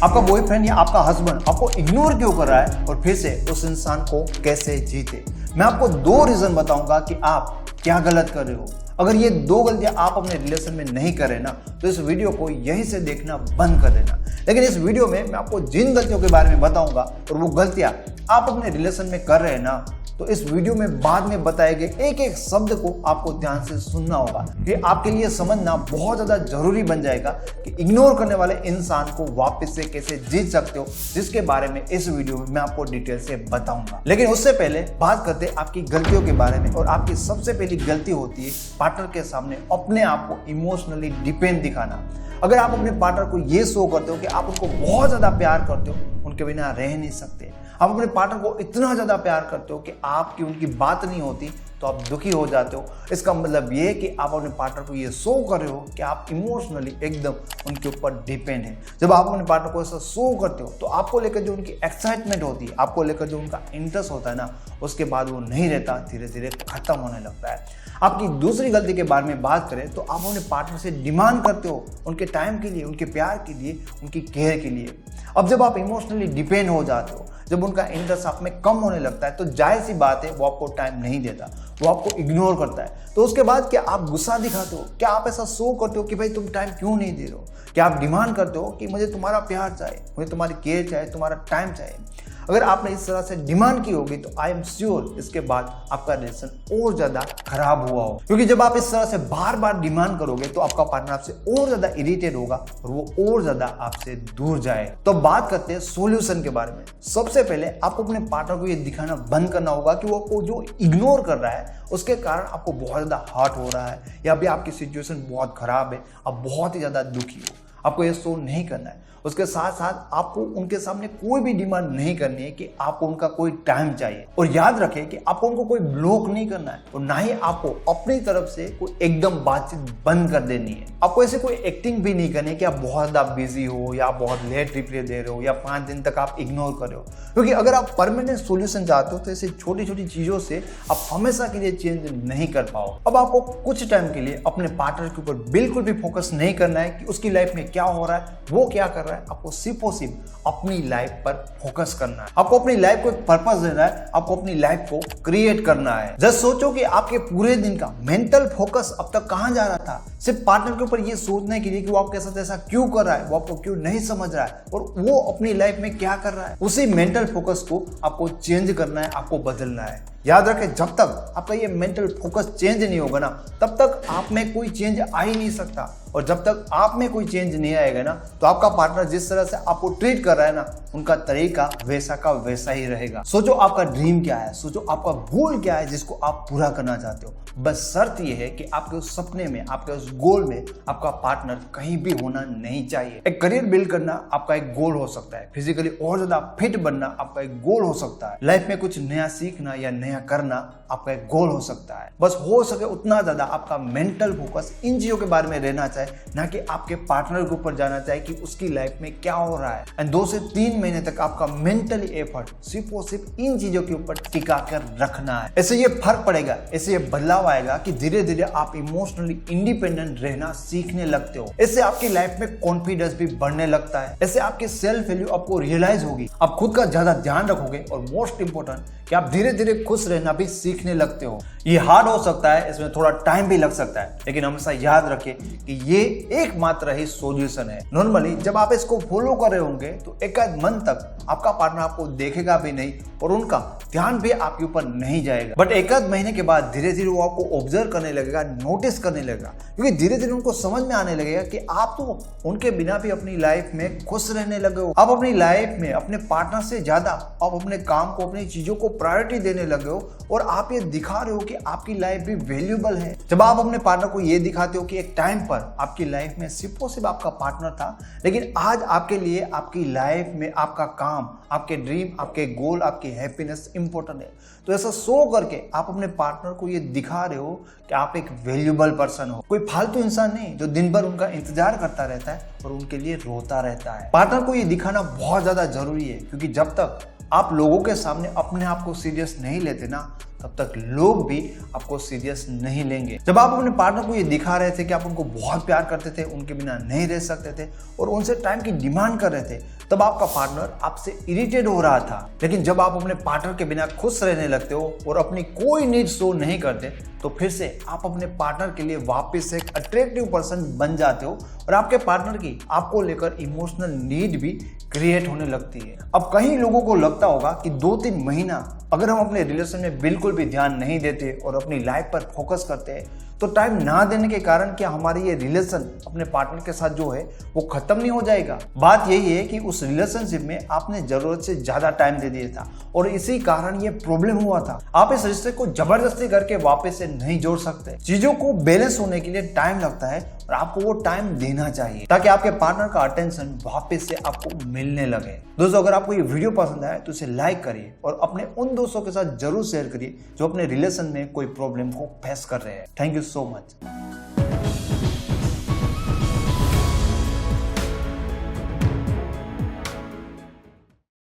आपका बॉयफ्रेंड या आपका हस्बैंड आपको इग्नोर क्यों कर रहा है और फिर से उस इंसान को कैसे जीते। मैं आपको 2 रीजन बताऊंगा कि आप क्या गलत कर रहे हो। अगर ये 2 गलतियां आप अपने रिलेशन में नहीं कर रहे ना तो इस वीडियो को यहीं से देखना बंद कर देना। लेकिन इस वीडियो में मैं आपको जिन गलतियों के बारे में बताऊंगा और वो गलतियां आप अपने रिलेशन में कर रहे हैं ना, तो इस वीडियो में बाद में बताए गए एक एक शब्द को आपको ध्यान से सुनना होगा। ये आपके लिए समझना बहुत ज्यादा जरूरी बन जाएगा कि इग्नोर करने वाले इंसान को वापस से कैसे जीत सकते हो, जिसके बारे में इस वीडियो में मैं आपको डिटेल से बताऊंगा। लेकिन उससे पहले बात करते हैं आपकी गलतियों के बारे में। और आपकी सबसे पहली गलती होती है पार्टनर के सामने अपने आप को इमोशनली डिपेंड दिखाना। अगर आप अपने पार्टनर को ये शो करते हो कि आप उनको बहुत ज्यादा प्यार करते हो, उनके बिना रह नहीं सकते, आप अपने पार्टनर को इतना ज्यादा प्यार करते हो कि आपकी उनकी बात नहीं होती तो आप दुखी हो जाते हो। इसका मतलब ये है कि आप अपने पार्टनर को ये शो कर रहे हो कि आप इमोशनली एकदम उनके ऊपर डिपेंड है। जब आप अपने पार्टनर को ऐसा शो करते हो तो आपको लेकर जो उनकी एक्साइटमेंट होती है, आपको लेकर जो उनका इंटरेस्ट होता है ना, उसके बाद वो नहीं रहता, धीरे धीरे खत्म होने लगता है। आपकी दूसरी गलती के बारे में बात करें तो आप अपने पार्टनर से डिमांड करते हो उनके टाइम के लिए, उनके प्यार के लिए, उनकी केयर के लिए। अब जब आप इमोशनली डिपेंड हो जाते हो, जब उनका इंटरेस्ट आप में कम होने लगता है, तो जाहिर सी बात है वो आपको टाइम नहीं देता, वो आपको इग्नोर करता है। तो उसके बाद क्या आप गुस्सा दिखाते हो? क्या आप ऐसा शो करते हो कि भाई तुम टाइम क्यों नहीं दे रहे हो? क्या आप डिमांड करते हो कि मुझे तुम्हारा प्यार चाहिए, मुझे तुम्हारी केयर चाहिए, तुम्हारा टाइम चाहिए? अगर आपने इस तरह से डिमांड की होगी तो आई एम श्योर इसके बाद आपका रिलेशन और ज्यादा खराब हुआ हो, क्योंकि जब आप इस तरह से बार बार डिमांड करोगे तो आपका पार्टनर आपसे और ज्यादा इरिटेट होगा और वो और ज्यादा आपसे दूर जाए। तो बात करते हैं सॉल्यूशन के बारे में। सबसे पहले आपको अपने पार्टनर को ये दिखाना बंद करना होगा कि वो आपको जो इग्नोर कर रहा है उसके कारण आपको बहुत ज्यादा हर्ट हो रहा है, या अभी आपकी सिचुएशन बहुत खराब है, आप बहुत ही ज्यादा दुखी हो। आपको ये शो नहीं करना है। उसके साथ साथ आपको उनके सामने कोई भी डिमांड नहीं करनी है कि आपको उनका कोई टाइम चाहिए। और याद रखें कि आपको उनको कोई ब्लॉक नहीं करना है और ना ही आपको अपनी तरफ से कोई एकदम बातचीत बंद कर देनी है। आपको ऐसे कोई एक्टिंग भी नहीं करनी है कि आप बहुत ज्यादा बिजी हो या आप बहुत लेट रिप्लाई दे रहे हो या 5 दिन तक आप इग्नोर कर रहे हो। क्योंकि अगर आप परमानेंट सोल्यूशन चाहते हो तो ऐसे छोटी छोटी चीजों से आप हमेशा के लिए चेंज नहीं कर पाओ। अब आपको कुछ टाइम के लिए अपने पार्टनर के ऊपर बिल्कुल भी फोकस नहीं करना है कि उसकी लाइफ में क्या हो रहा है, वो क्या कर रहा है। आपको सिर्फ और सिर्फ अपनी लाइफ पर फोकस करना है। आपको अपनी लाइफ को एक पर्पस देना है, आपको अपनी लाइफ को क्रिएट करना है। जस्ट सोचो कि आपके पूरे दिन का मेंटल फोकस अब तक कहां जा रहा था? सिर्फ पार्टनर के ऊपर ये सोचने के लिए कि वो आपके साथ ऐसा क्यों कर रहा है, वो आपको क्यों नहीं समझ रहा है और वो अपनी लाइफ में क्या कर रहा है। उसी मेंटल फोकस को आपको चेंज करना है, आपको बदलना है। याद रखें, जब तक आपका ये मेंटल फोकस चेंज नहीं होगा ना, तब तक आप में कोई चेंज आ ही नहीं सकता। और जब तक आप में कोई चेंज नहीं आएगा ना, तो आपका पार्टनर जिस तरह से आपको ट्रीट कर रहा है ना, उनका तरीका वैसा का वैसा ही रहेगा। सोचो आपका ड्रीम क्या है, सोचो आपका गोल क्या है जिसको आप पूरा करना चाहते हो। बस शर्त यह है कि आपके उस सपने में, आपके उस गोल में आपका पार्टनर कहीं भी होना नहीं चाहिए। एक करियर बिल्ड करना आपका एक गोल हो सकता है, फिजिकली और ज्यादा फिट बनना आपका एक गोल हो सकता है, लाइफ में कुछ नया सीखना या नया करना आपका एक गोल हो सकता है। बस हो सके उतना ज्यादा आपका मेंटल फोकस इन चीजों के बारे में रहना चाहिए, ना कि आपके पार्टनर के ऊपर जाना चाहिए कि उसकी लाइफ में क्या हो रहा है। एंड 2 से 3 महीने तक आपका मेंटली एफर्ट सिर्फ और सिर्फ इन चीजों के ऊपर टिका कर रखना है। ऐसे ये फर्क पड़ेगा, ऐसे ये बदलाव आएगा कि धीरे धीरे आप इमोशनली इंडिपेंडेंट रहना सीखने लगते हो। इससे आपकी लाइफ में कॉन्फिडेंस भी बढ़ने लगता है। ऐसे आपकी सेल्फ वैल्यू आपको रियलाइज होगी, आप खुद का ज्यादा ध्यान रखोगे और मोस्ट इंपोर्टेंट कि आप धीरे धीरे खुश रहना भी सीखने लगते हो। ये हार्ड हो सकता है, इसमें थोड़ा टाइम भी लग सकता है, लेकिन हमेशा याद रखें कि ये एकमात्र ही सॉल्यूशन है। नॉर्मली जब आप इसको फॉलो कर रहे होंगे तो एक मन तक आपका पार्टनर आपको देखेगा भी नहीं और उनका ध्यान भी आपके ऊपर नहीं जाएगा। बट एक आध महीने के बाद धीरे धीरे वो आपको ऑब्जर्व करने लगेगा, नोटिस करने लगेगा, क्योंकि धीरे धीरे उनको समझ में आने लगेगा कि आप तो उनके बिना भी अपनी लाइफ में खुश रहने लगे हो। आप अपनी लाइफ में अपने पार्टनर से ज्यादा आप अपने काम को, अपनी चीजों को प्रायोरिटी देने लगे हो और आप ये दिखा रहे हो कि आपकी लाइफ भी वैल्यूएबल है। जब आप अपने पार्टनर को ये दिखाते हो कि एक टाइम पर आपकी लाइफ में सिर्फ और सिर्फ आपका पार्टनर था, लेकिन आज आपके लिए आपकी लाइफ में आपका काम, आपके ड्रीम, आपके गोल, आपकी हैप्पीनेस इंपॉर्टेंट है, तो ऐसा शो करके आप अपने पार्टनर को ये दिखा रहे हो कि आप एक वैल्यूएबल पर्सन हो, कोई फालतू इंसान नहीं जो दिन भर उनका इंतजार करता रहता है और उनके लिए रोता रहता है। पार्टनर को ये दिखाना बहुत ज्यादा जरूरी है, क्योंकि जब तक आप लोगों के सामने अपने आप को सीरियस नहीं लेते ना, तब तक लोग भी आपको सीरियस नहीं लेंगे। जब आप अपने पार्टनर को ये दिखा रहे थे कि आप उनको बहुत प्यार करते थे, उनके बिना नहीं रह सकते थे और उनसे टाइम की डिमांड कर रहे थे, तब आपका पार्टनर आपसे इरिटेट हो रहा था। लेकिन जब आप अपने पार्टनर के बिना खुश रहने लगते हो और अपनी कोई नीड शो नहीं करते, तो फिर से आप अपने पार्टनर के लिए वापस से एक अट्रैक्टिव पर्सन बन जाते हो और आपके पार्टनर की आपको लेकर इमोशनल नीड भी क्रिएट होने लगती है। अब कई लोगों को लगता होगा कि 2-3 महीना अगर हम अपने रिलेशन में बिल्कुल भी ध्यान नहीं देते और अपनी लाइफ पर फोकस करते हैं, तो टाइम ना देने के कारण क्या हमारी ये रिलेशन अपने पार्टनर के साथ जो है वो खत्म नहीं हो जाएगा? बात यही है कि उस रिलेशनशिप में आपने जरूरत से ज्यादा टाइम दे दिया था और इसी कारण ये प्रॉब्लम हुआ था। आप इस रिश्ते को जबरदस्ती करके वापस से नहीं जोड़ सकते। चीजों को बैलेंस होने के लिए टाइम लगता है और आपको वो टाइम देना चाहिए ताकि आपके पार्टनर का अटेंशन वापस से आपको मिलने लगे। दोस्तों, अगर आपको ये वीडियो पसंद आए तो इसे लाइक करिए और अपने उन दोस्तों के साथ जरूर शेयर करिए जो अपने रिलेशन में कोई प्रॉब्लम को फेस कर रहे हैं। Thank you so much.